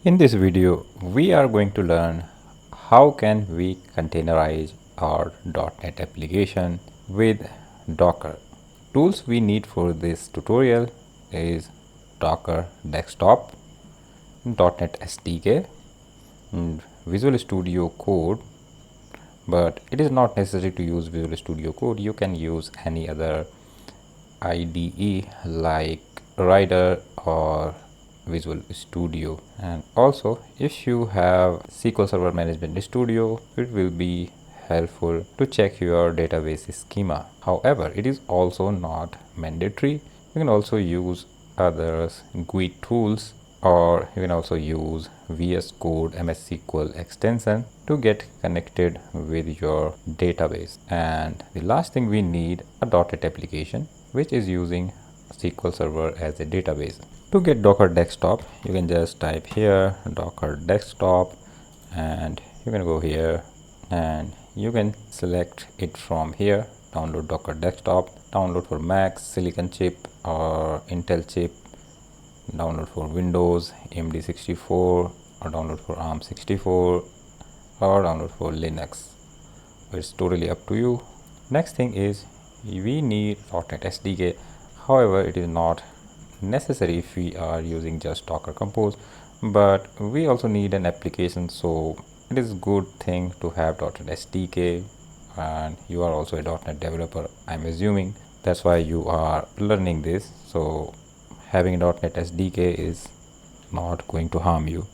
In this video, we are going to learn how can we containerize our .NET application with Docker. Tools we need for this tutorial is Docker Desktop, .NET SDK, and Visual Studio Code, but it is not necessary to use Visual Studio Code. You can use any other IDE like Rider or Visual Studio. And also, if you have SQL Server Management Studio, it will be helpful to check your database schema. However, it is also not mandatory. You can also use others GUI tools, or you can also use VS Code mssql extension to get connected with your database. And the last thing, we need a .NET application which is using SQL Server as a database. To get Docker Desktop, you can just type here Docker Desktop, and you can go here and you can select it from here. Download Docker Desktop, download for Mac, Silicon chip or Intel chip, download for Windows, AMD 64, or download for ARM 64, or download for Linux. It's totally up to you. Next thing is we need .NET SDK. However, it is not necessary if we are using just Docker Compose, but we also need an application, so it is a good thing to have .NET SDK. And you are also a .NET developer, I'm assuming. That's why you are learning this. So having a .NET SDK is not going to harm you.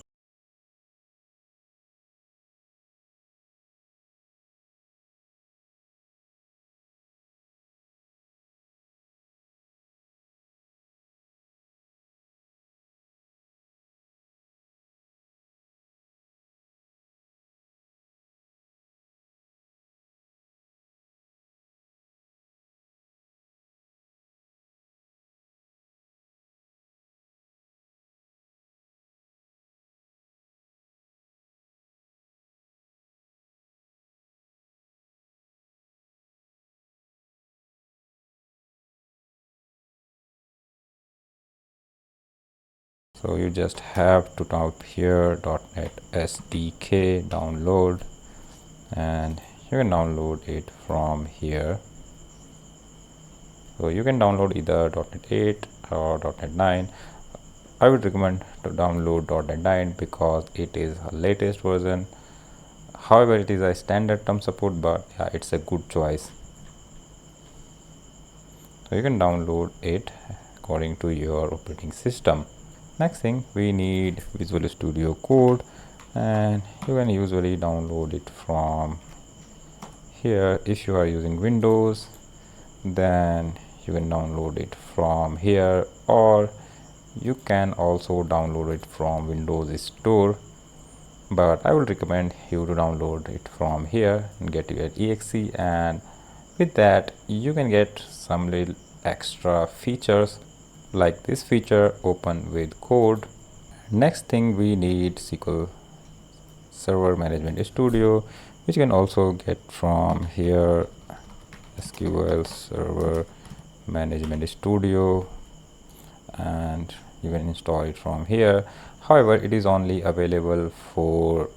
So you just have to type here .NET SDK download, and you can download it from here. So you can download either .NET 8 or .NET 9. I would recommend to download .NET 9 because it is a latest version. However, it is a standard term support, but yeah, it's a good choice. So you can download it according to your operating system. Next thing, we need Visual Studio Code, and you can usually download it from here. If you are using Windows, then you can download it from here, or you can also download it from Windows Store, but I would recommend you to download it from here and get your exe, and with that you can get some little extra features like this feature, open with code. Next thing, we need SQL Server Management Studio, which you can also get from here, SQL Server Management Studio, and you can install it from here. However, it is only available for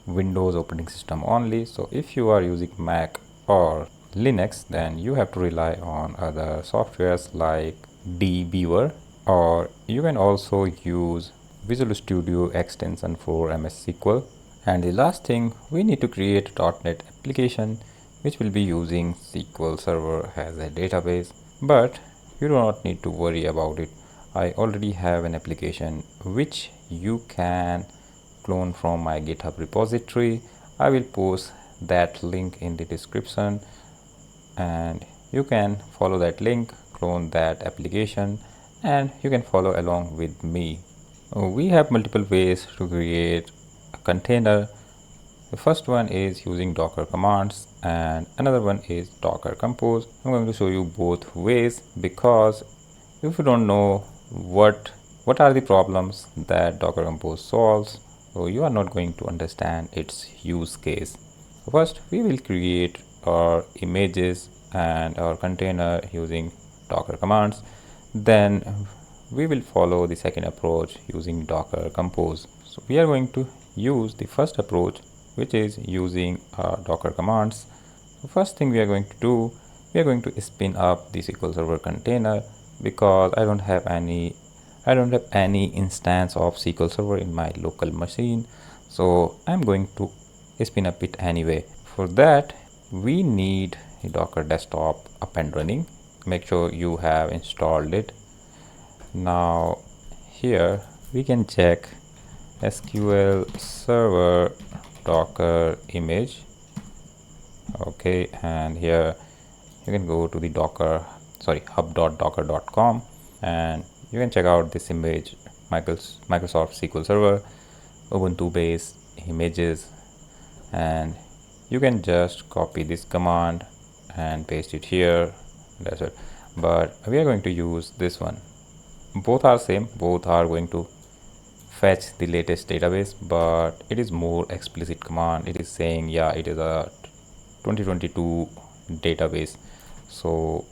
Windows operating system only. So if you are using Mac or Linux, then you have to rely on other softwares like dbeaver, or you can also use Visual Studio extension for MS SQL. And the last thing, we need to create a .NET application which will be using SQL Server as a database, but you do not need to worry about it. I already have an application which you can clone from my GitHub repository. I will post that link in the description, and you can follow that link, clone that application, and you can follow along with me. We have multiple ways to create a container. The first one is using Docker commands, and another one is Docker Compose. I'm going to show you both ways because if you don't know what are the problems that Docker Compose solves, so you are not going to understand its use case. First, we will create our images and our container using Docker commands. Then we will follow the second approach using Docker Compose. So we are going to use the first approach, which is using Docker commands. The first thing we are going to do, we are going to spin up the SQL Server container, because I don't have any instance of SQL Server in my local machine. So I'm going to spin up it anyway. For that, we need a Docker desktop up and running. Make sure you have installed it. Now here we can check SQL Server Docker image. Okay, and here you can go to the hub.docker.com and you can check out this image, Microsoft SQL Server, Ubuntu based images, and you can just copy this command and paste it here. That's it. But we are going to use this one. Both are same, both are going to fetch the latest database, but it is more explicit command. It is saying, yeah, it is a 2022 database. So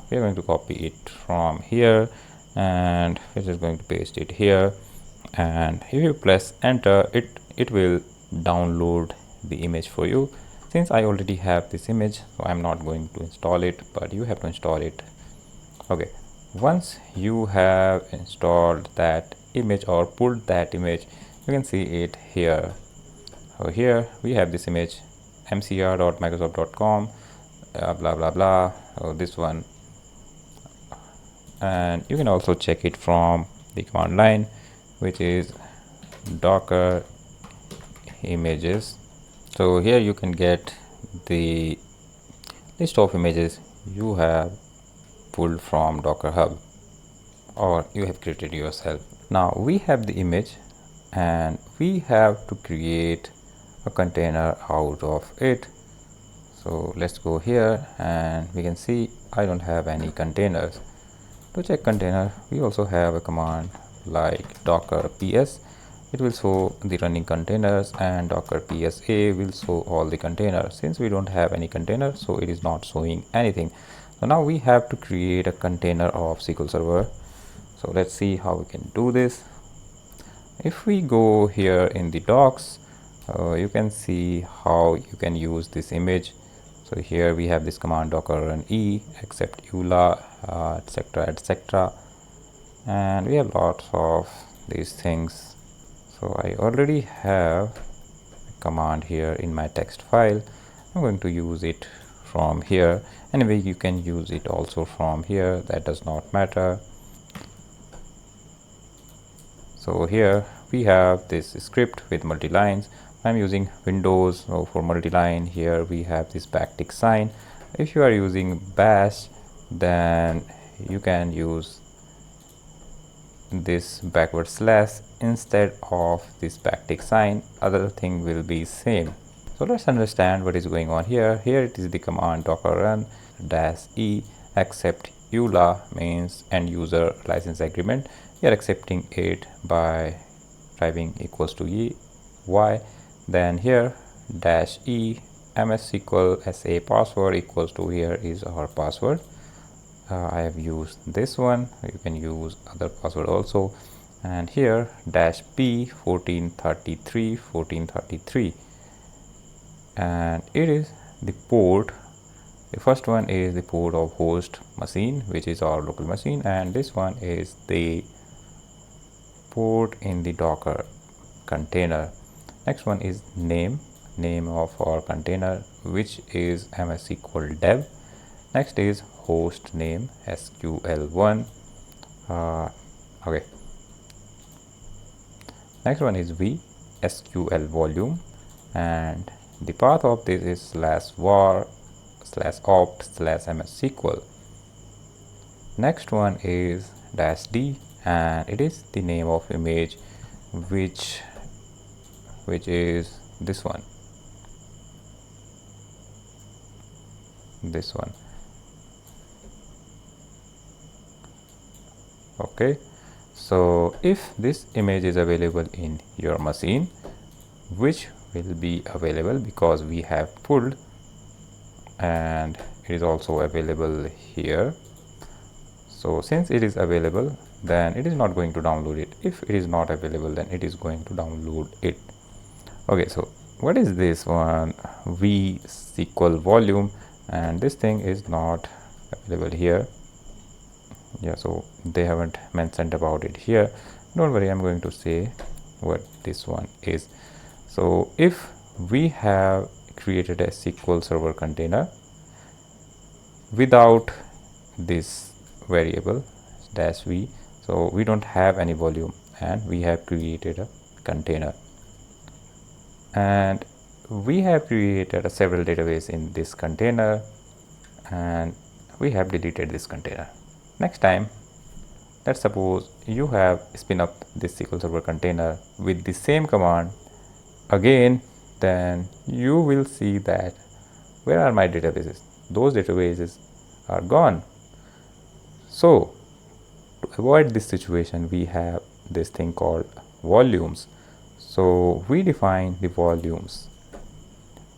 we are going to copy it from here and we're just going to paste it here, and if you press enter, it will download the image for you. Since I already have this image, so I'm not going to install it, but you have to install it. Okay, once you have installed that image or pulled that image, you can see it here. So here we have this image, mcr.microsoft.com, blah blah blah. So this one, and you can also check it from the command line, which is docker images. So here you can get the list of images you have pulled from Docker Hub or you have created yourself. Now we have the image and we have to create a container out of it. So let's go here and we can see I don't have any containers. To check container, we also have a command like docker ps. It will show the running containers, and docker psa will show all the containers. Since we don't have any container, so it is not showing anything. So now we have to create a container of SQL Server. So let's see how we can do this. If we go here in the docs, you can see how you can use this image. So here we have this command docker run e except eula, etc., and we have lots of these things. So I already have a command here in my text file. I'm going to use it from here. Anyway, you can use it also from here, that does not matter. So here we have this script with multi-lines. I'm using Windows, so for multi-line here we have this backtick sign. If you are using bash, then you can use this backward slash instead of this backtick sign. Other thing will be same. So let's understand what is going on here. Here it is the command docker run -e accept eula, means end user license agreement. We are accepting it by typing equals to y. Then here -e mssql-sa password equals to, here is our password. I have used this one. You can use other password also. And here -p 1433, and it is the port. The first one is the port of host machine, which is our local machine, and this one is the port in the Docker container. Next one is name of our container, which is mssql-dev. Next is host name sql1. Okay. Next one is sqlvolume, and the path of this is /var/opt/mssql. Next one is -d, and it is the name of image, which is this one. Okay, so if this image is available in your machine, which will be available because we have pulled, and it is also available here. So since it is available, then it is not going to download it. If it is not available, then it is going to download it. Okay, so what is this one? vSQLvolume, and this thing is not available here. Yeah, so they haven't mentioned about it here. Don't worry, I'm going to say what this one is. So if we have created a SQL Server container without this variable -v, so we don't have any volume, and we have created a container, and we have created several database in this container, and we have deleted this container. Next time, let's suppose you have spin up this SQL Server container with the same command again, then you will see that where are my databases? Those databases are gone. So to avoid this situation, we have this thing called volumes. So we define the volumes,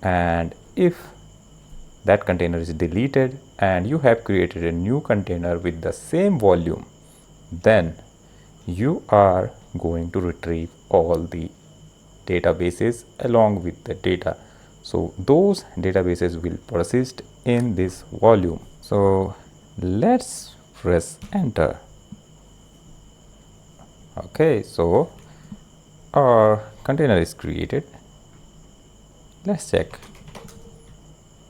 and if that container is deleted and you have created a new container with the same volume, then you are going to retrieve all the databases along with the data. So those databases will persist in this volume. So let's press enter. Okay, so our container is created. Let's check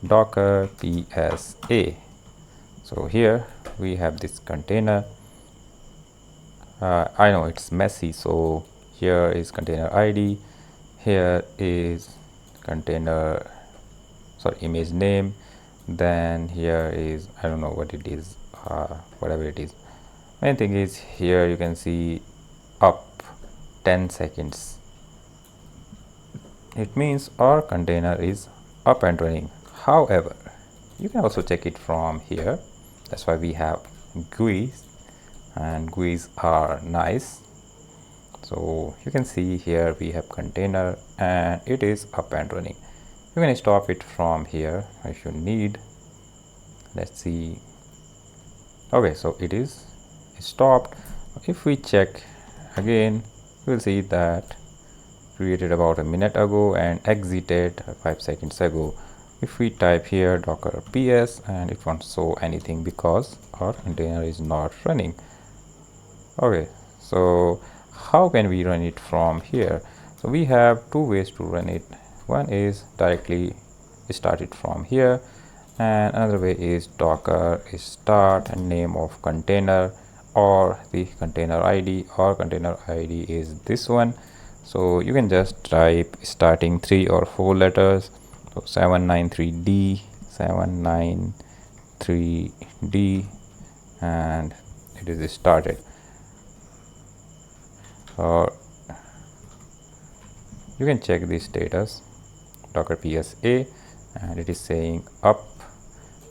docker psa. So here we have this container. I know it's messy, so here is container ID, here is container, sorry, image name, then here is, I don't know what it is, whatever it is. Main thing is here you can see up 10 seconds. It means our container is up and running. However, you can also check it from here. That's why we have GUIs, and GUIs are nice. So you can see here we have container and it is up and running. You can stop it from here if you need. Let's see. Okay, so it is stopped. If we check again, we will see that created about a minute ago and exited 5 seconds ago. If we type here docker ps, and it won't show anything because our container is not running. Okay, so how can we run it from here? So we have two ways to run it. One is directly start it from here, and another way is docker start and name of container or the container ID, or container ID is this one. So you can just type starting 3 or 4 letters, so 793D, 793D, and it is started. Or you can check the status docker psa, and it is saying up,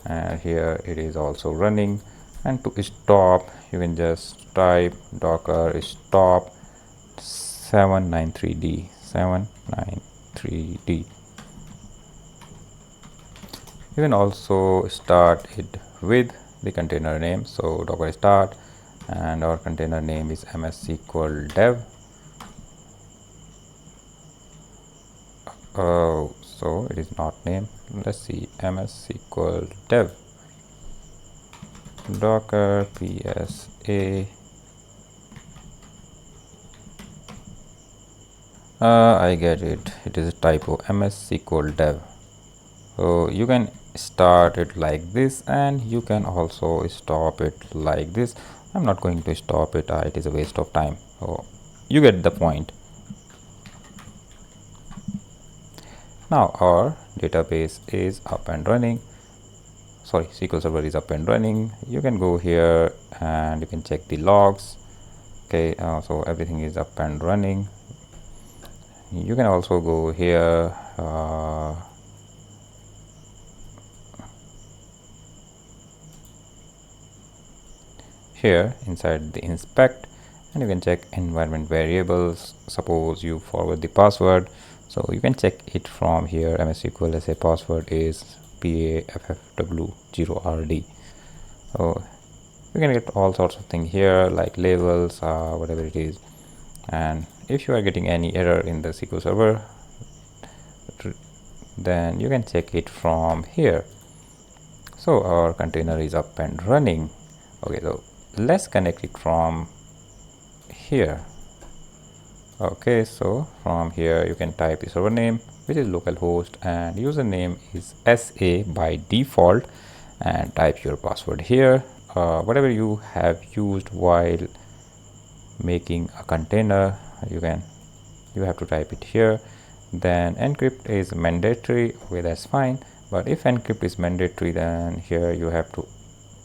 and here it is also running. And to stop, you can just type docker stop 793D, 793D. You can also start it with the container name, so docker start, and our container name is mssql-dev. Oh, so it is not name. Let's see, mssql-dev docker psa. I get it, it is a typo, mssql-dev. So you can start it like this, and you can also stop it like this. I'm not going to stop it, it is a waste of time. So you get the point. Now our database is up and running. Sorry, SQL Server is up and running. You can go here and you can check the logs. Okay, so everything is up and running. You can also go here, here inside the inspect, and you can check environment variables. Suppose you forgot the password, so you can check it from here. mssql SA password is paffw0rd. So You can get all sorts of things here, like labels, whatever it is. And if you are getting any error in the SQL Server, then you can check it from here. So our container is up and running. Okay, so let's connect it from here. Okay, so from here you can type the server name, which is localhost, and username is SA by default, and type your password here. Whatever you have used while making a container, you have to type it here. Then encrypt is mandatory. Okay, that's fine. But if encrypt is mandatory, then here you have to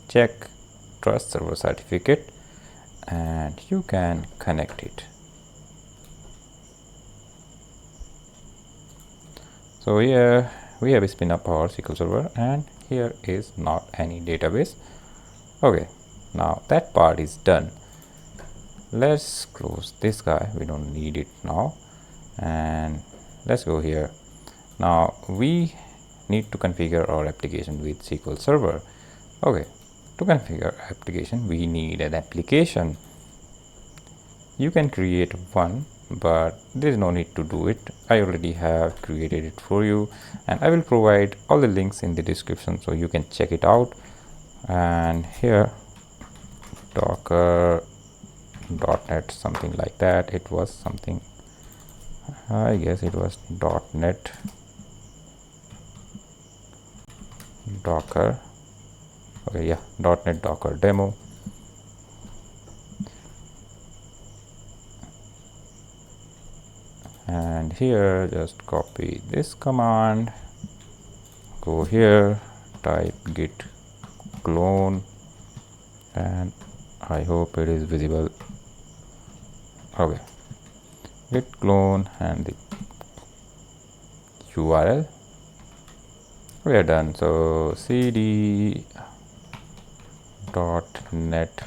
check trust server certificate, and you can connect it. So here we have spin up our SQL Server, and here is not any database. Okay, now that part is done. Let's close this guy, we don't need it now, and let's go here. Now we need to configure our application with SQL Server. Okay, to configure application we need an application. You can create one, but there is no need to do it. I already have created it for you, and I will provide all the links in the description so you can check it out. And here docker.net, something like that. It was something, I guess it was .net docker. Okay, yeah, .net docker demo. And here just copy this command, go here, type git clone, and I hope it is visible. Okay, git clone and the URL. We are done. So cd .net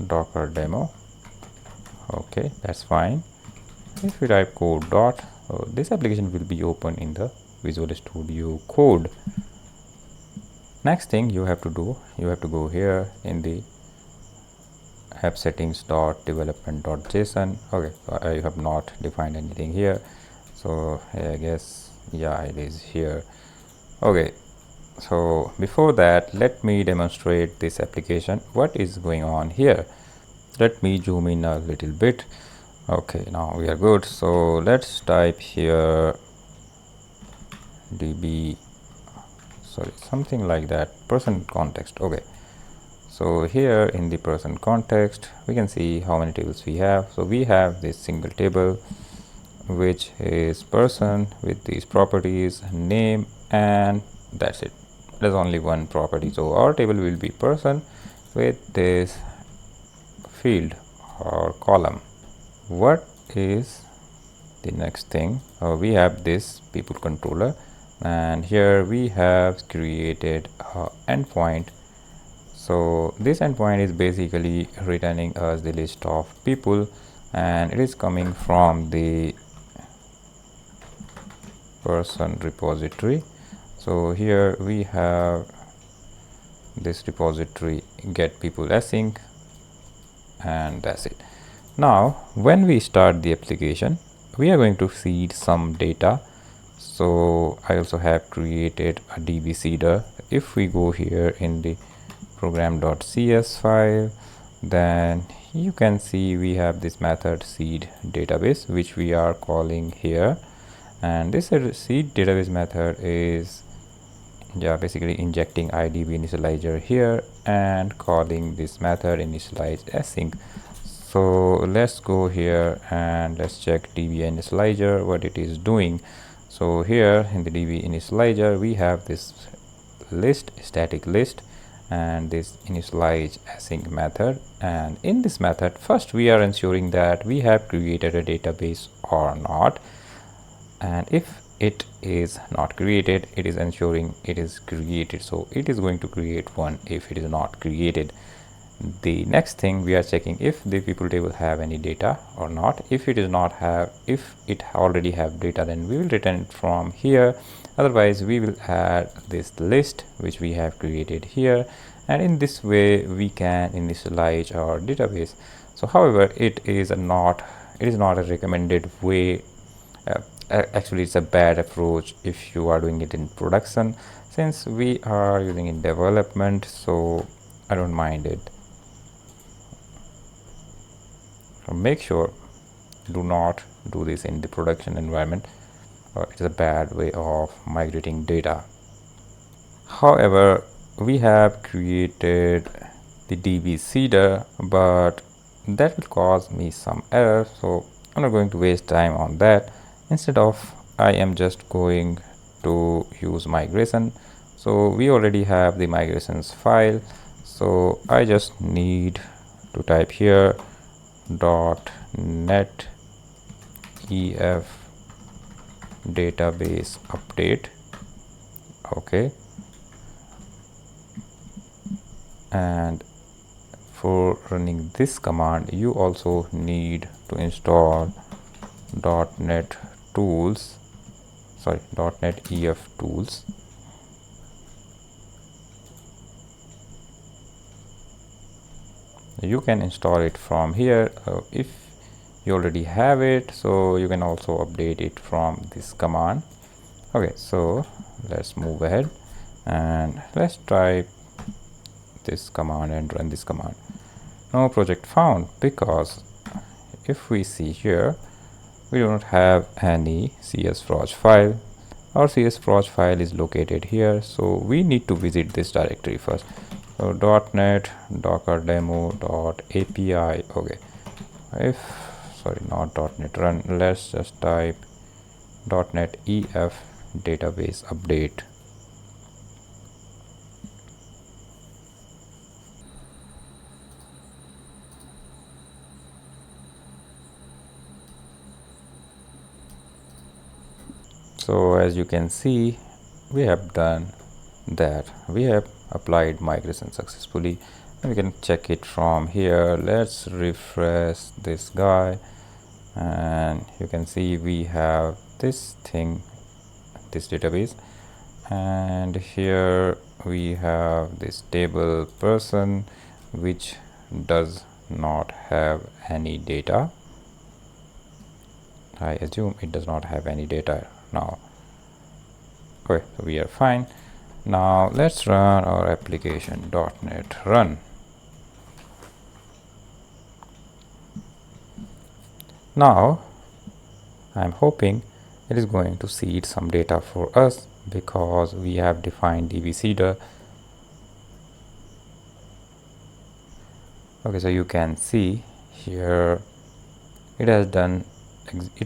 docker demo. Okay, that's fine. If we type code dot, this application will be open in the Visual Studio Code. Next thing you have to do, you have to go here in the app settings .development.json. okay, I have not defined anything here, so I guess, yeah, it is here. Okay, so before that, let me demonstrate this application, what is going on here. Let me zoom in a little bit. Okay, now we are good. So let's type here db, sorry, something like that, person context. Okay, so here in the person context we can see how many tables we have. So we have this single table which is person with these properties, name, and that's it. There's only one property. So our table will be person with this field or column. What is the next thing? We have this people controller, and here we have created an endpoint. So this endpoint is basically returning us the list of people, and it is coming from the person repository. So here we have this repository get people async, and that's it. Now when we start the application, we are going to seed some data. So I also have created a db seeder. If we go here in the program.cs file, then you can see we have this method seed database which we are calling here, and this seed database method is basically injecting idb initializer here and calling this method initialize async. So let's go here and let's check db initializer what it is doing. So here in the db initializer we have this list, static list, and this initialize async method, and in this method first we are ensuring that we have created a database or not, and if it is not created, it is ensuring it is created. So it is going to create one if it is not created. The next thing we are checking if the people table have any data or not. If it is not have, if it already have data, then we will return it from here. Otherwise we will add this list which we have created here, and in this way we can initialize our database. So however, it is not a recommended way. Actually, it's a bad approach if you are doing it in production. Since we are using in development, so I don't mind it. So make sure do not do this in the production environment. It is a bad way of migrating data. However, we have created the DB seeder, but that will cause me some error, so I'm not going to waste time on that. Instead of, I am just going to use migration. So we already have the migrations file, so I just need to type here .NET EF database update. Okay, and for running this command you also need to install .NET tools, .NET EF tools. You can install it from here if you already have it, so you can also update it from this command. Okay, so let's move ahead and let's type this command and run this command. No project found, because if we see here, we do not have any csproj file. Our csproj file is located here, so we need to visit this directory first. So .NET docker-demo.api. okay, not .NET run, let's just type .NET EF database update. So as you can see, we have done that. We have applied migration successfully, and we can check it from here. Let's refresh this guy, and you can see we have this thing, this database, and here we have this table person which does not have any data. I assume it does not have any data now. Okay, so we are fine. Now let's run our application .NET run. Now I'm hoping it is going to seed some data for us because we have defined DB seeder. Okay, so you can see here it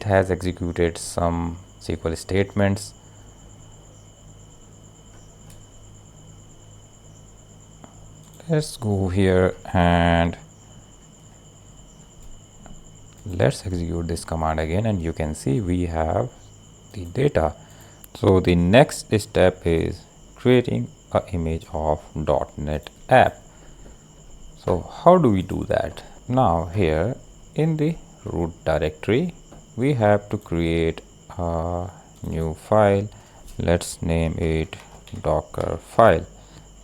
has executed some SQL statements. Let's go here and let's execute this command again, and you can see we have the data. So the next step is creating an image of .NET app. So how do we do that? Now here in the root directory we have to create a new file. Let's name it docker file,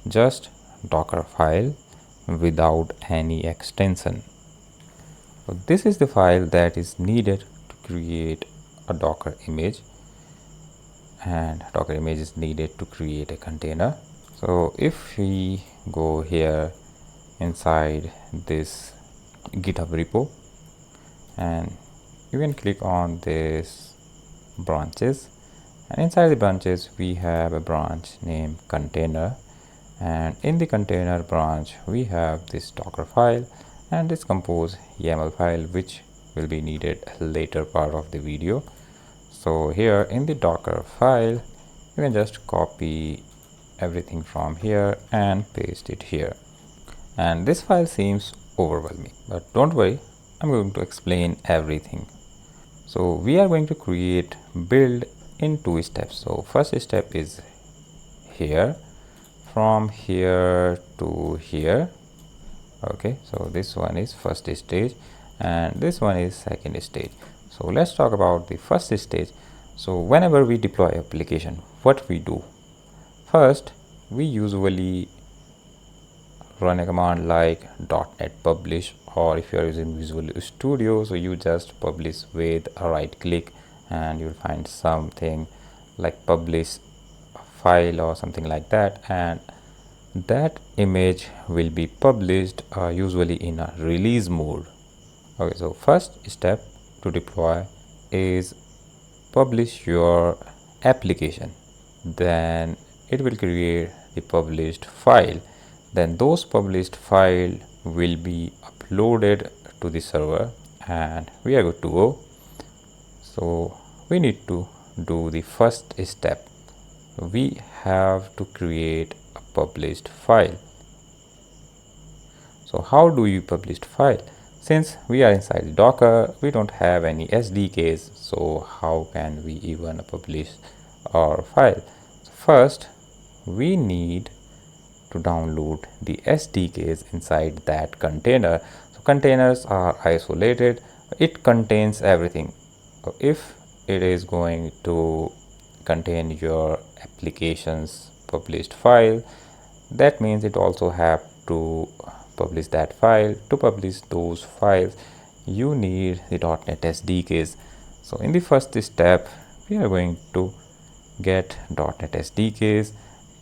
just docker file without any extension. So this is the file that is needed to create a docker image, and docker image is needed to create a container. So if we go here inside this GitHub repo, and you can click on this branches, and inside the branches we have a branch named container, and in the container branch we have this docker file and this compose YAML file, which will be needed later part of the video. So here in the docker file you can just copy everything from here and paste it here. And this file seems overwhelming, but don't worry, I'm going to explain everything. So we are going to create build in 2 steps. So first step is here, from here to here. Okay, so this one is first stage and this one is second stage. So let's talk about the first stage. So whenever we deploy application, what we do first, we usually run a command like .NET publish, or if you are using Visual Studio, so you just publish with a right click and you'll find something like publish file or something like that, and that image will be published usually in a release mode. Okay, so first step to deploy is publish your application, then it will create the published file, then those published file will be uploaded to the server and we are good to go. So we need to do the first step. We have to create a published file. So how do you publish file? Since we are inside Docker, we don't have any SDKs, so how can we even publish our file? So first, we need to download the SDKs inside that container. So containers are isolated, it contains everything. So if it is going to contain your application's published file, that means it also have to publish that file. To publish those files, you need the .NET SDKs. So in the first step, we are going to get .NET SDKs,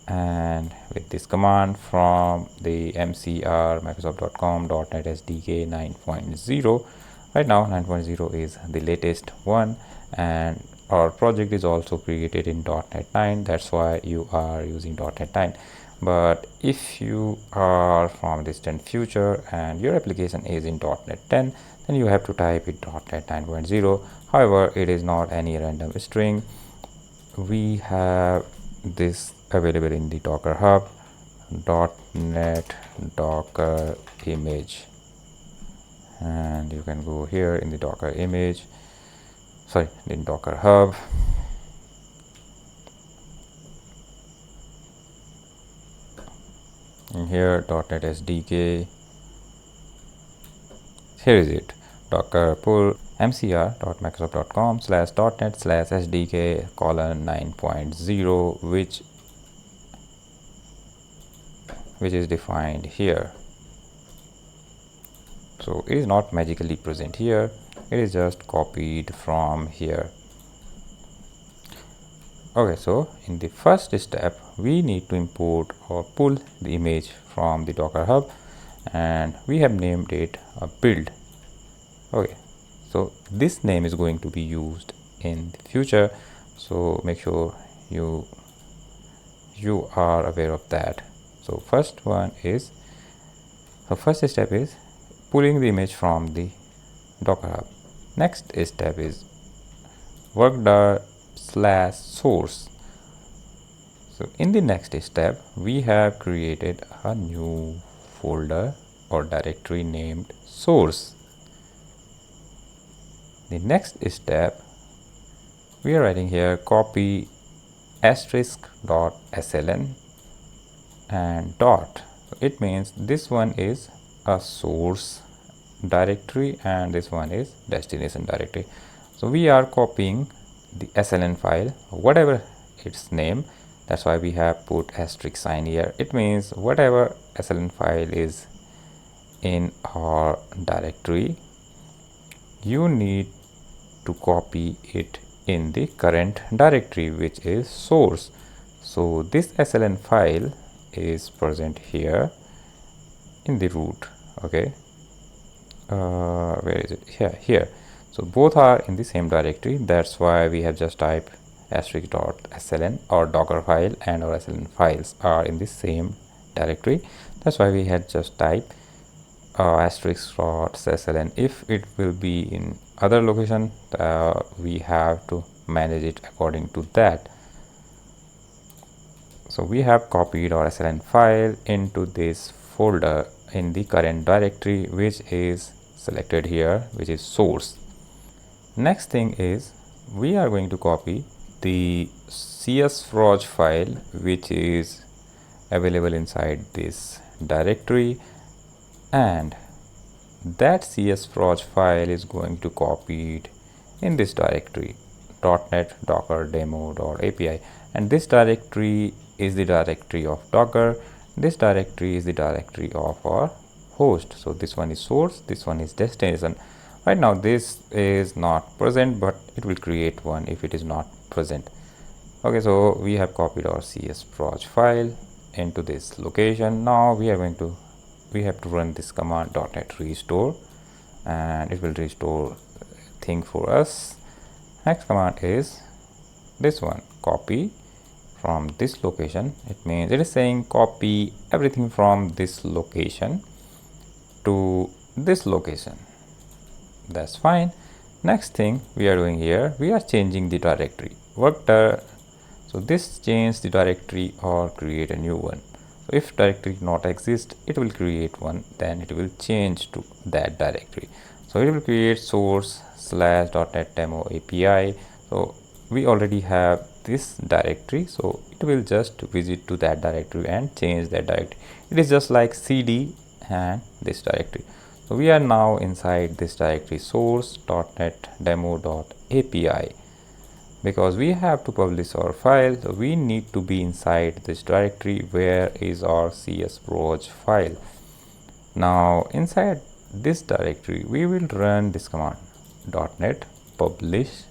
and with this command from the mcr microsoft.com .NET SDK 9.0. Right now 9.0 is the latest one, and our project is also created in .NET 9. That's why you are using .NET 9. But if you are from distant future and your application is in .NET 10, then you have to type it .NET 9.0. However, it is not any random string. We have this available in the Docker Hub, .NET Docker image, and you can go here in the Docker image, in Docker Hub. In here, .NET SDK, here is it, docker pull mcr.microsoft.com/.NET/SDK:9.0, which is defined here. So it is not magically present here, it is just copied from here. Okay, so in the first step, we need to import or pull the image from the Docker Hub, and we have named it a build. Okay, so this name is going to be used in the future, so make sure you are aware of that. So first step is pulling the image from the Docker Hub. Next step is work./source. So in the next step, we have created a new folder or directory named source. The next step, we are writing here copy *.sln and dot. So it means this one is a source directory and this one is destination directory. So we are copying the SLN file, whatever its name. That's why we have put asterisk sign here. It means whatever SLN file is in our directory, you need to copy it in the current directory, which is source. So this SLN file is present here in the root. Okay, where is it? Here. So both are in the same directory. That's why we have just typed *.sln. Our Docker file and our SLN files are in the same directory. That's why we had just typed *.sln. If it will be in other location, we have to manage it according to that. So we have copied our SLN file into this folder in the current directory, which is selected here, which is source. Next thing is we are going to copy the csproj file, which is available inside this directory, and that csproj file is going to copy it in this directory .NET docker demo.api, and this directory is the directory of Docker, this directory is the directory of our host. So this one is source, this one is destination. Right now this is not present, but it will create one if it is not present. Okay, so we have copied our csproj file into this location. Now we have to run this command .NET restore, and it will restore thing for us. Next command is this one, copy from this location. It means it is saying copy everything from this location to this location. That's fine. Next thing we are doing here, we are changing the directory. So this change the directory or create a new one. So if directory not exist, it will create one, then it will change to that directory. So it will create source/.NET demo API. So we already have this directory, so it will just visit to that directory and change that directory. It is just like cd and this directory. So we are now inside this directory source.net demo.api. Because we have to publish our file, so we need to be inside this directory where is our csproj file. Now inside this directory we will run this command .NET publish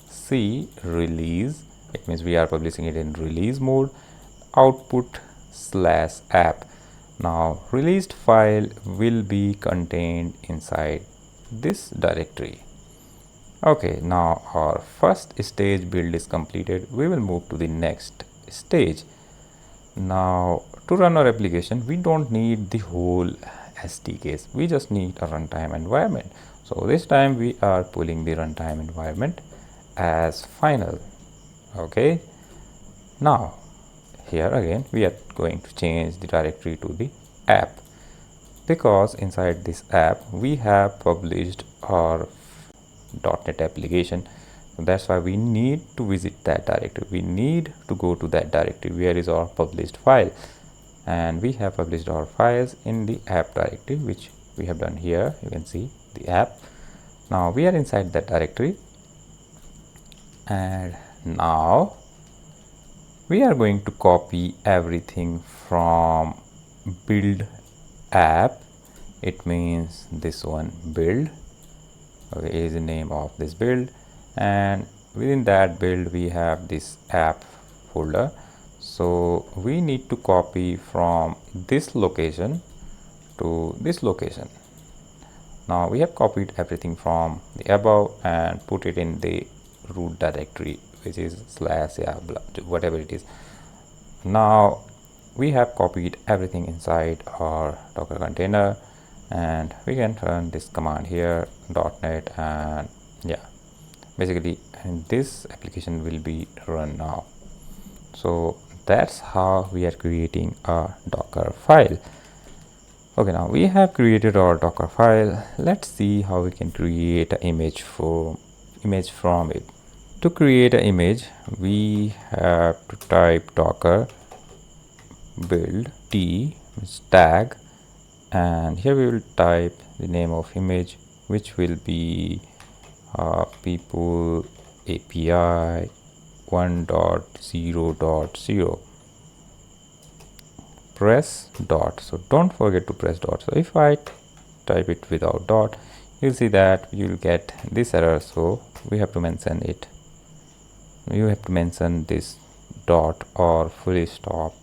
c release. It means we are publishing it in release mode, output/app. Now released file will be contained inside this directory. Okay, now our first stage build is completed. We will move to the next stage. Now to run our application, we don't need the whole SDKs. We just need a runtime environment. So this time we are pulling the runtime environment as final. Okay, now here again we are going to change the directory to the app, because inside this app we have published our .NET application. So that's why we need to visit that directory. We need to go to that directory where is our published file, and we have published our files in the app directory, which we have done here. You can see the app. Now we are inside that directory, and now we are going to copy everything from build app. It means this one, build. Okay, is the name of this build, and within that build we have this app folder. So we need to copy from this location to this location. Now we have copied everything from the above and put it in the root directory, which is whatever it is. Now we have copied everything inside our Docker container, and we can run this command here .NET, and yeah, basically this application will be run now. So that's how we are creating a Docker file. Okay, now we have created our Docker file. Let's see how we can create an image from it. To create an image, we have to type docker build t tag, and here we will type the name of image, which will be people API 1.0.0. press dot. So don't forget to press dot. So if I type it without dot, you'll see that you'll get this error. So we have to mention it. You have to mention this dot or full stop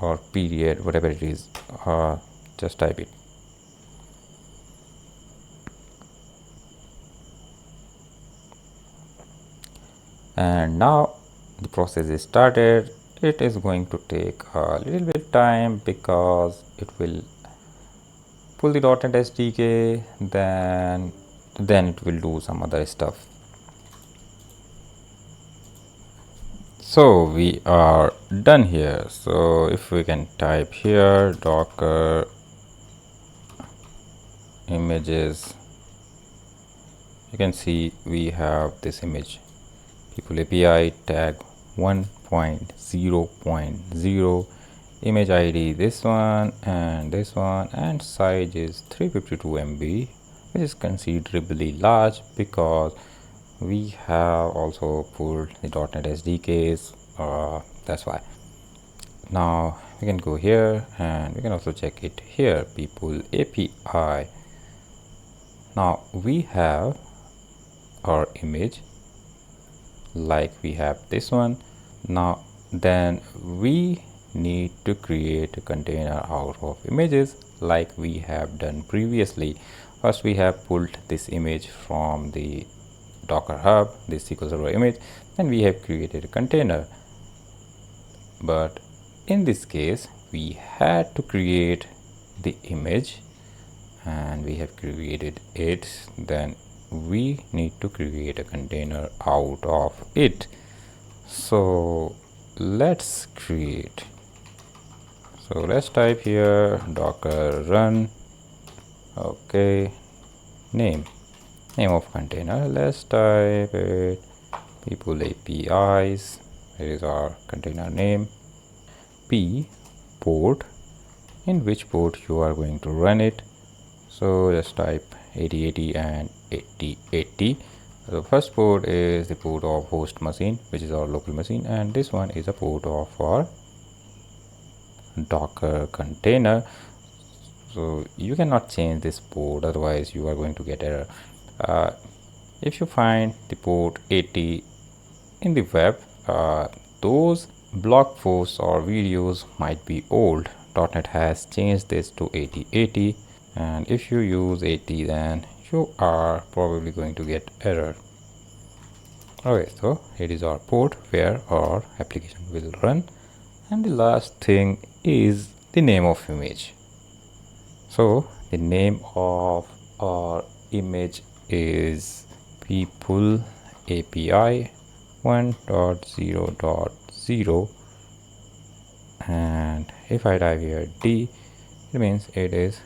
or period, whatever it is. Just type it. And now the process is started. It is going to take a little bit time because it will pull the .NET SDK, then it will do some other stuff. So we are done here. So if we can type here docker images, you can see we have this image, people API tag 1.0.0, image ID this one, and size is 352 MB, which is considerably large because we have also pulled the .NET SDKs. That's why. Now we can go here and we can also check it here, people API. Now we have our image like we have this one. Now then we need to create a container out of images like we have done previously. First we have pulled this image from the Docker Hub, this SQL Server image, then we have created a container. But in this case we had to create the image and we have created it, then we need to create a container out of it. So let's create, so let's type here docker run, okay, name of container, let's type it people APIs, it is our container name, p port, in which port you are going to run it, so just type 8080 and 8080. The first port is the port of host machine, which is our local machine, and this one is a port of our Docker container. So you cannot change this port, otherwise you are going to get error. If you find the port 80 in the web, those blog posts or videos might be old. .NET has changed this to 8080, and if you use 80, then you are probably going to get error. Okay, so it is our port where our application will run. And the last thing is the name of image. So the name of our image is people API 1.0.0, and if I type here D, it means it is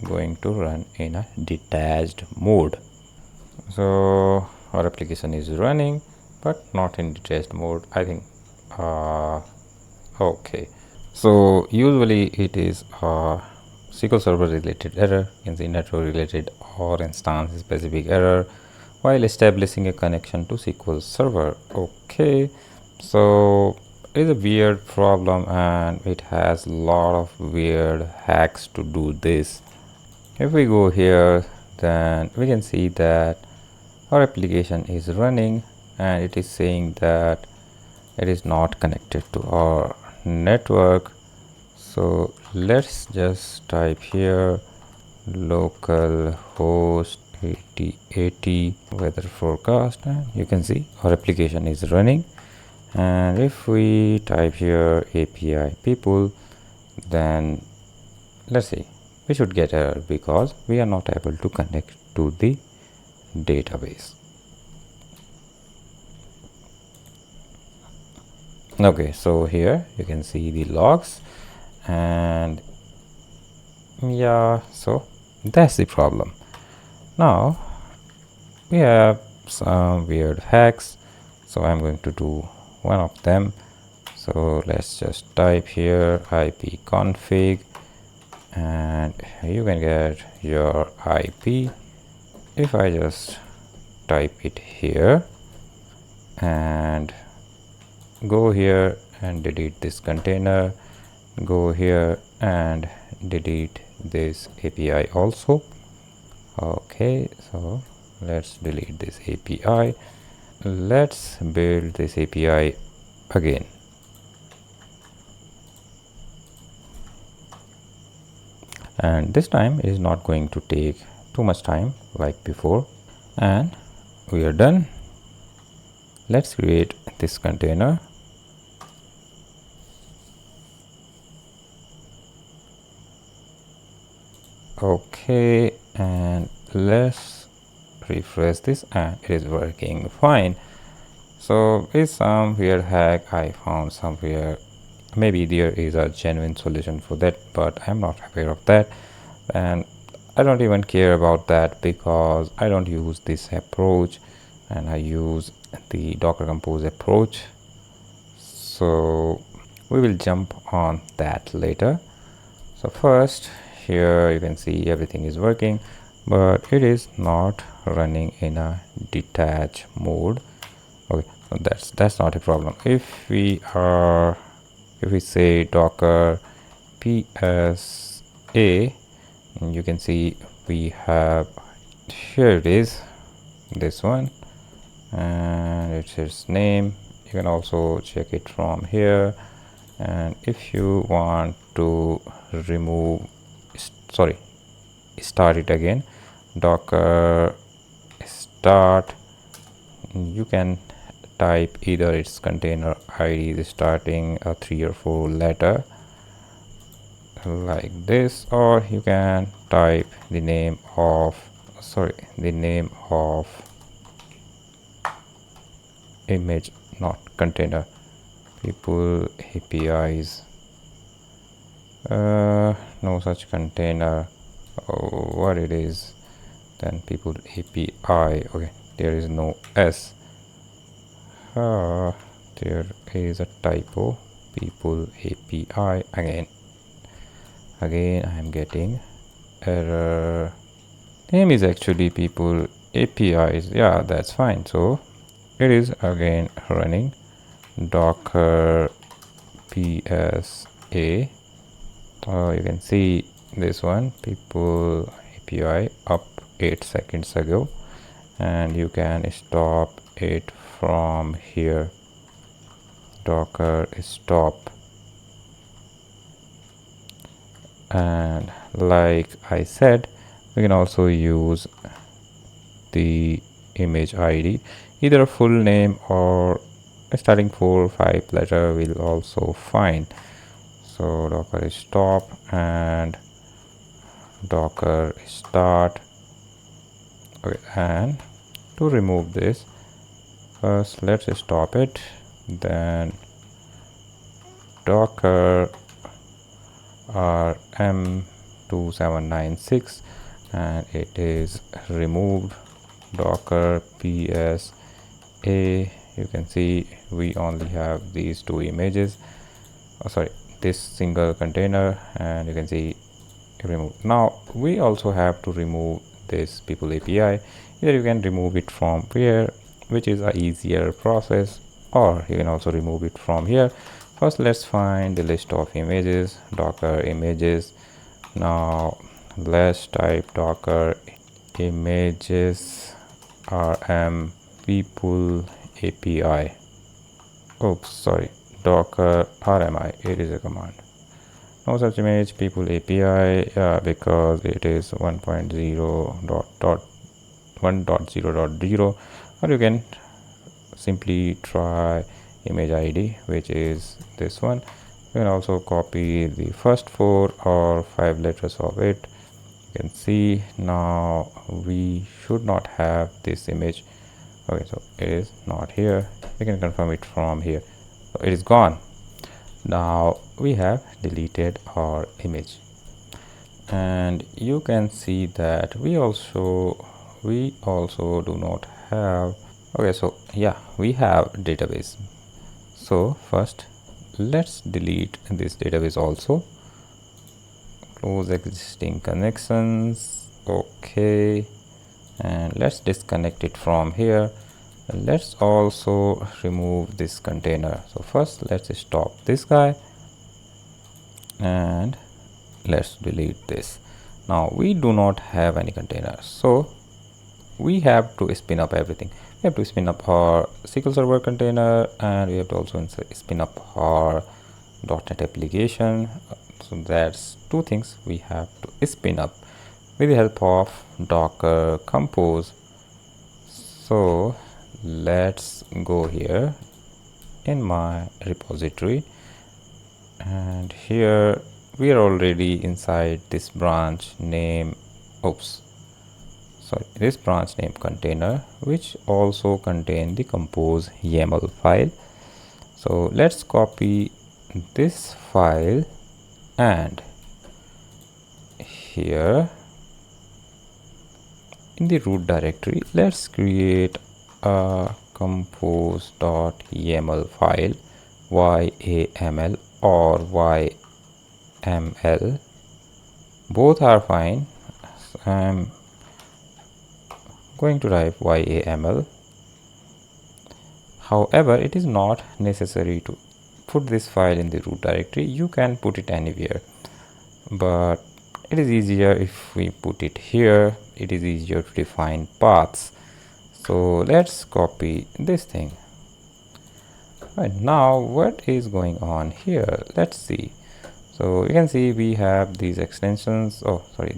going to run in a detached mode. So our application is running but not in detached mode, I think. Okay, so usually it is a SQL Server related error, in the network related or instance specific error while establishing a connection to SQL Server. Okay, so it is a weird problem and it has a lot of weird hacks to do this. If we go here, then we can see that our application is running and it is saying that it is not connected to our network. So let's just type here localhost 8080 weather forecast, and you can see our application is running. And if we type here API people, then let's see, we should get error because we are not able to connect to the database. Okay, so here you can see the logs, and yeah, so that's the problem. Now we have some weird hacks, so I'm going to do one of them. So let's just type here ipconfig, and you can get your IP. If I just type it here and go here and delete this container, go here and delete this API also. Okay, so let's delete this API. Let's build this API again. And this time is not going to take too much time like before, and we are done. Let's create this container. Okay, and let's refresh this, and it is working fine. So it's some weird hack I found somewhere. Maybe there is a genuine solution for that, but I'm not aware of that, and I don't even care about that because I don't use this approach and I use the Docker Compose approach. So we will jump on that later. So first, here you can see everything is working, but it is not running in a detached mode. Okay, so that's not a problem. If we are if we say docker psa, you can see we have, here it is, this one, and it says name. You can also check it from here, and if you want to remove, start it again, docker start, you can type either its container id starting a 3 or 4 letter like this, or you can type the name of image, not container, people apis, no such container. What it is then, people api. Okay, there is no s, there is a typo, people api. Again I am getting error. Name is actually people apis. Yeah, that's fine. So it is again running docker psa. You can see this one, people api, up 8 seconds ago, and you can stop it from here, docker stop. And like I said, we can also use the image id, either a full name or starting 4 or 5 letter will also fine. So docker stop and docker start. Okay, and to remove this, first let's stop it, then docker rm2796, and it is removed, docker psa. You can see we only have these 2 images, this single container, and you can see removed. Now we also have to remove this people api. Either you can remove it from here, which is a easier process, or you can also remove it from here. First let's find the list of images, docker images. Now let's type docker images rm people api. Oops, sorry, docker rmi, it is a command. No such image people api, because it is 1.0.1.0.0, or you can simply try image id, which is this one. You can also copy the first 4 or 5 letters of it. You can see now we should not have this image. Okay, so it is not here. We can confirm it from here. So it is gone. Now we have deleted our image, and you can see that we also do not have. Okay, so yeah, we have database. So first let's delete this database also, close existing connections. Okay, and let's disconnect it from here. Let's also remove this container. So first let's stop this guy and let's delete this. Now we do not have any containers, so we have to spin up everything. We have to spin up our SQL Server container, and we have to also spin up our .NET application. So that's 2 things we have to spin up with the help of Docker Compose. So let's go here in my repository, and here we are already inside this branch name, this branch name container, which also contain the compose YAML file. So let's copy this file, and here in the root directory let's create a compose.yaml file, YAML or YML, both are fine. So I'm going to type YAML. However, it is not necessary to put this file in the root directory. You can put it anywhere, but it is easier if we put it here. It is easier to define paths. So let's copy this thing. Right, now what is going on here? Let's see. So you can see we have these extensions,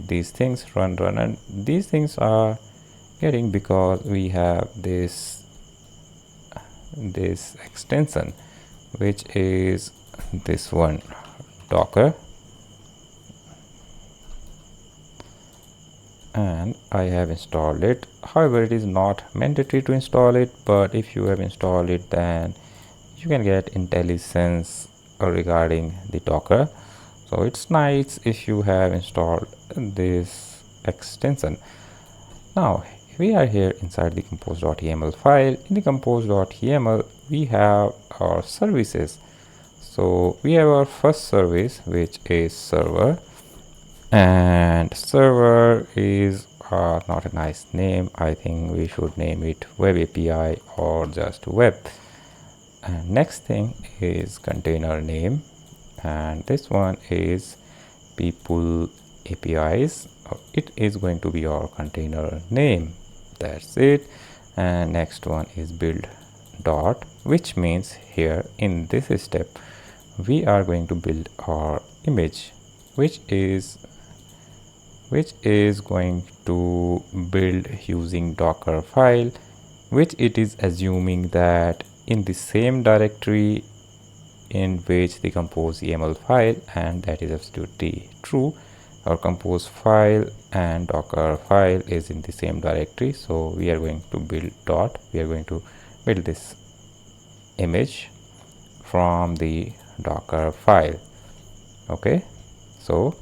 these things run, and these things are getting because we have this extension, which is this one, Docker, and I have installed it. However, it is not mandatory to install it, but if you have installed it, then you can get intelligence regarding the Docker. So it's nice if you have installed this extension. Now we are here inside the compose.yaml file. In the compose.yaml we have our services. So we have our first service, which is server, and server is not a nice name. I think we should name it web API or just web. And next thing is container name, and this one is people APIs. It is going to be our container name. That's it. And next one is build dot, which means here in this step we are going to build our image, which is going to build using Docker file, which it is assuming that in the same directory in which the compose YAML file, and that is absolutely true. Our compose file and Docker file is in the same directory. So we are going to build we are going to build this image from the Docker file. Okay, so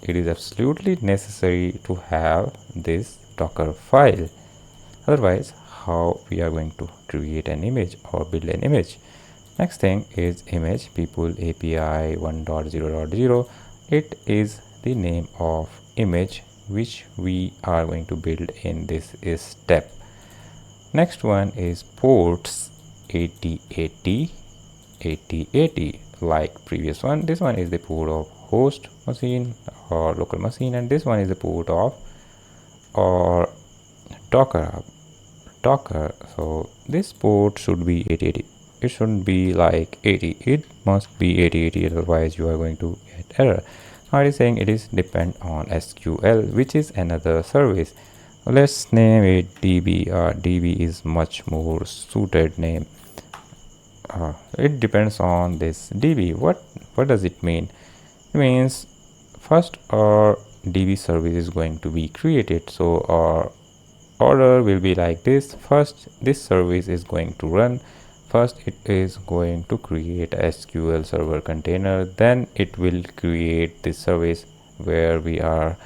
it is absolutely necessary to have this Docker file. Otherwise, how we are going to create an image or build an image? Next thing is image people API 1.0.0. It is the name of image which we are going to build in this step. Next one is ports 8080, 8080, like previous one. This one is the port of host machine or local machine, and this one is the port of or Docker. So this port should be 8080. It shouldn't be like 80. It must be 8080, otherwise you are going to get error. Now it is saying it is depend on SQL, which is another service. Let's name it DB. DB is much more suited name. It depends on this DB. What does it mean? It means first our DB service is going to be created. So our order will be like this. First, this service is going to run. First, it is going to create a SQL Server container. Then it will create this service where we are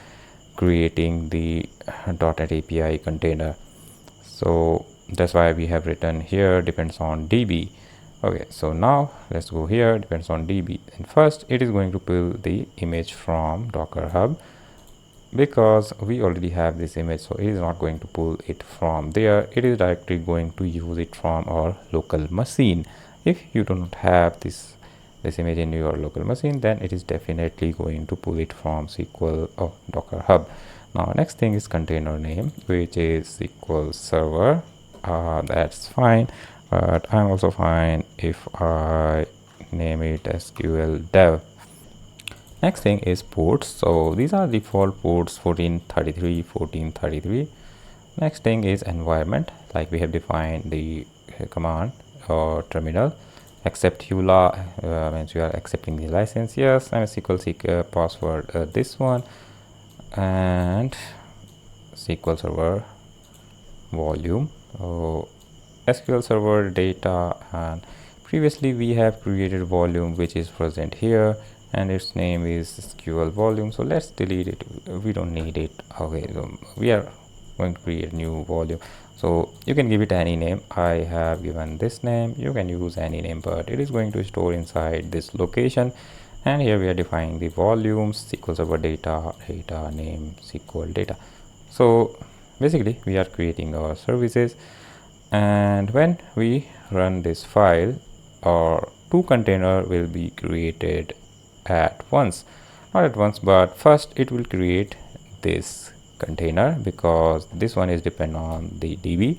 creating the .NET API container. So that's why we have written here depends on DB. Okay, so now let's go here, depends on DB. And first, it is going to pull the image from Docker Hub, because we already have this image, so it is not going to pull it from there. It is directly going to use it from our local machine. If you do not have this image in your local machine, then it is definitely going to pull it from Docker Hub. Now next thing is container name, which is SQL Server. That's fine, but I'm also fine if I name it SQL-dev. Next thing is ports. So these are default ports 1433, 1433. Next thing is environment, like we have defined the command or terminal. Accept EULA means you are accepting the license. Yes, mssql password this one, and SQL Server volume. So SQL Server data, and previously we have created volume which is present here, and its name is sqlvolume. So let's delete it, we don't need it. Okay, so we are going to create a new volume. So you can give it any name. I have given this name. You can use any name, but it is going to store inside this location. And here we are defining the volumes, SQL Server data name, SQL data. So basically we are creating our services, and when we run this file, or two containers will be created at once. Not at once, but first it will create this container because this one is depend on the DB.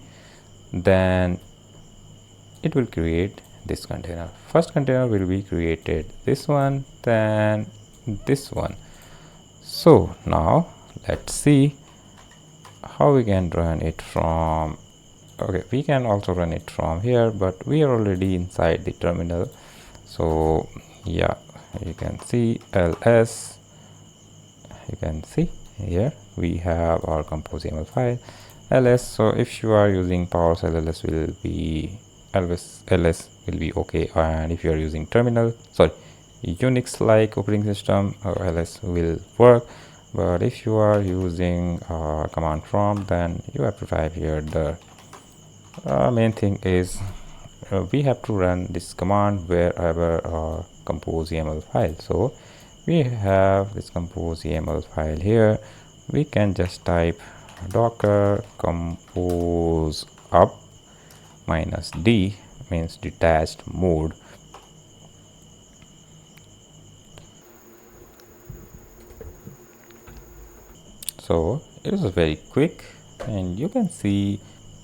Then it will create this container. First container will be created this one, then this one. So now let's see how we can run it from. Okay, we can also run it from here, but we are already inside the terminal. So yeah, you can see ls. You can see here we have our compose YAML file ls. So if you are using PowerShell, ls will be okay, and if you are using terminal, sorry, Unix like operating system, ls will work. But if you are using command prompt, then you have to type here. The main thing is we have to run this command wherever compose YAML file. So we have this compose YAML file here. We can just type docker compose up -d, means detached mode. So it is very quick, and you can see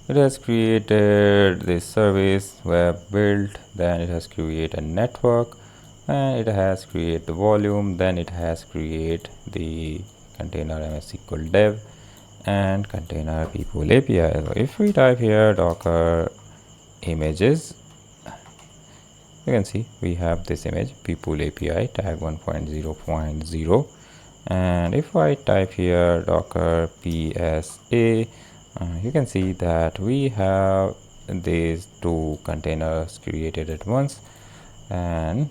it has created this service web build, then it has created a network, and it has created the volume, then it has created the container mssql-dev and container people API. So if we type here docker images, you can see we have this image people API tag 1.0.0, and if I type here docker psa, you can see that we have these two containers created at once, and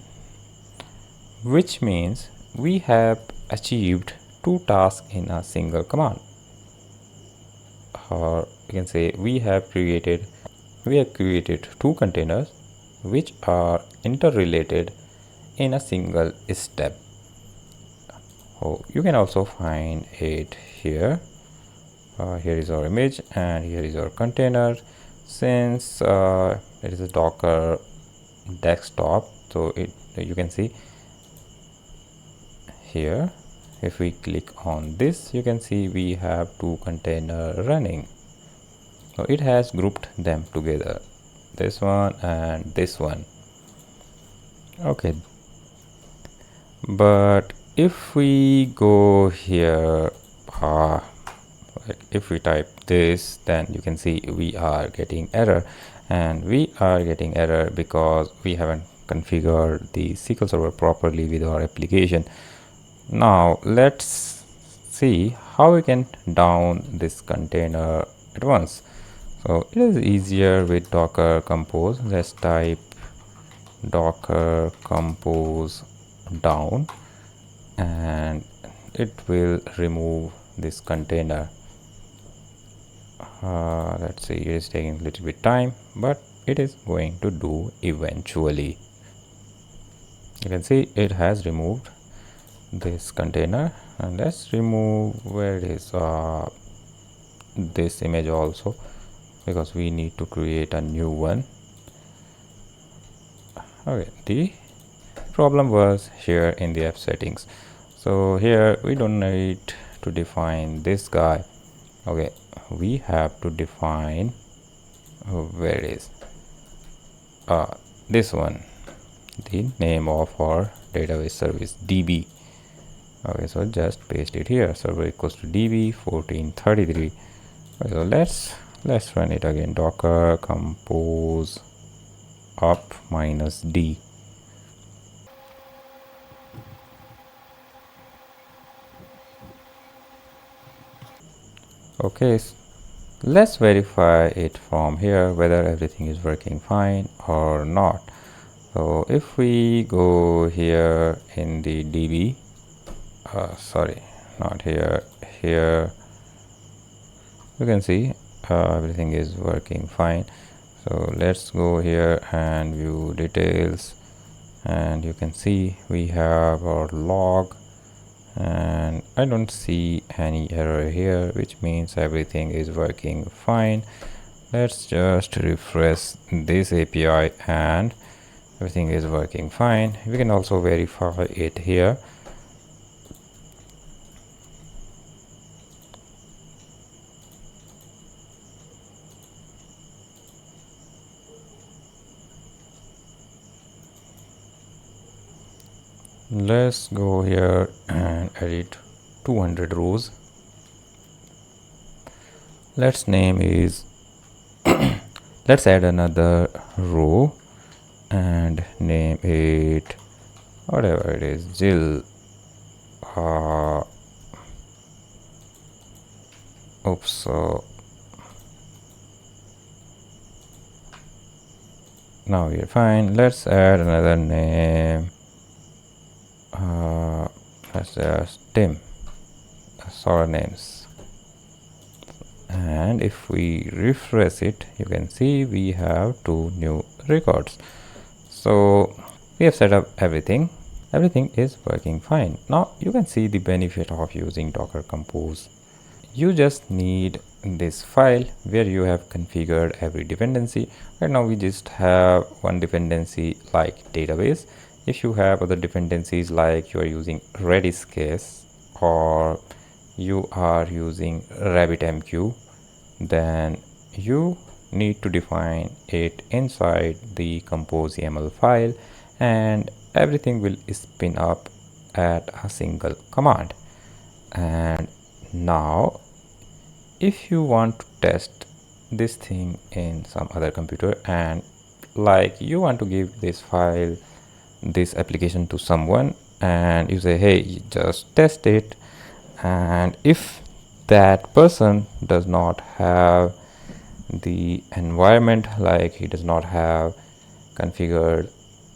which means we have achieved two tasks in a single command. Or you can say we have created two containers which are interrelated in a single step. Oh, you can also find it here. Here is our image and here is our container. Since it is a Docker desktop, so you can see here, if we click on this, you can see we have two containers running. So it has grouped them together, this one and this one. Okay, but if we go here, if we type this, then you can see we are getting error, and we are getting error because we haven't configured the SQL Server properly with our application. Now let's see how we can down this container at once. So it is easier with docker compose. Let's type docker compose down, and it will remove this container. Let's see, it is taking a little bit time, but it is going to do eventually. You can see it has removed this container, and let's remove where it is this image also, because we need to create a new one. Okay, the problem was here in the app settings. So here we don't need to define this guy. Okay, we have to define where it is this one, the name of our database service DB. Okay, so just paste it here, server equals to DB 1433. Okay, so let's run it again, docker compose up -d. Okay, let's verify it from here whether everything is working fine or not. So if we go here in the DB, sorry, not here, here, you can see everything is working fine. So let's go here and view details, and you can see we have our log, and I don't see any error here, which means everything is working fine. Let's just refresh this API, and everything is working fine. We can also verify it here. Let's go here and edit 200 rows. Let's name is let's add another row and name it whatever it is, Jill. Oops, so now we are fine. Let's add another name. Let's just Tim. Sorry, names. And if we refresh it, you can see we have 2 new records. So we have set up everything. Everything is working fine. Now you can see the benefit of using Docker Compose. You just need this file where you have configured every dependency. Right now we just have one dependency like database. If you have other dependencies like you are using Redis case or you are using RabbitMQ, then you need to define it inside the compose YAML file and everything will spin up at a single command. And now if you want to test this thing in some other computer and like you want to give this file, this application to someone and you say, hey, just test it, and if that person does not have the environment, like he does not have configured,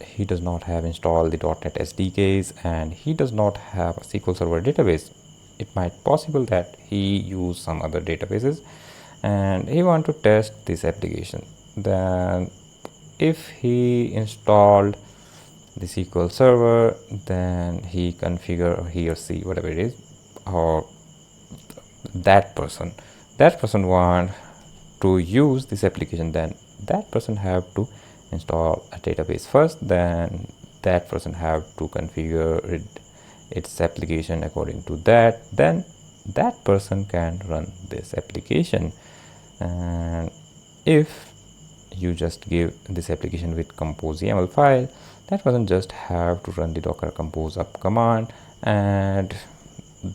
he does not have installed the .NET SDKs and he does not have a SQL Server database, it might possible that he use some other databases and he want to test this application. Then if he installed the SQL Server, then he configure, or he or she, whatever it is, or that person want to use this application, then that person have to install a database first, then that person have to configure its application according to that, then that person can run this application. And if you just give this application with compose YAML file, that person just have to run the docker compose up command and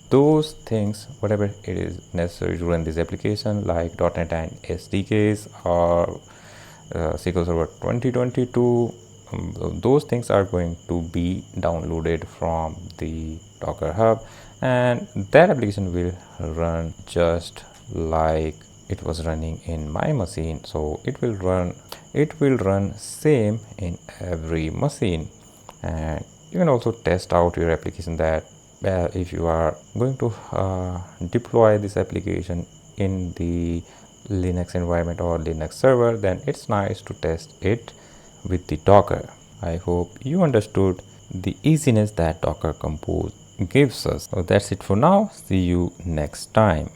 those things, whatever it is necessary to run this application like .NET and SDKs or SQL Server 2022, those things are going to be downloaded from the Docker Hub and that application will run just like it was running in my machine. So it will run same in every machine. And you can also test out your application that if you are going to deploy this application in the Linux environment or Linux server, then it's nice to test it with the Docker. I hope you understood the easiness that Docker Compose gives us. So that's it for now. See you next time.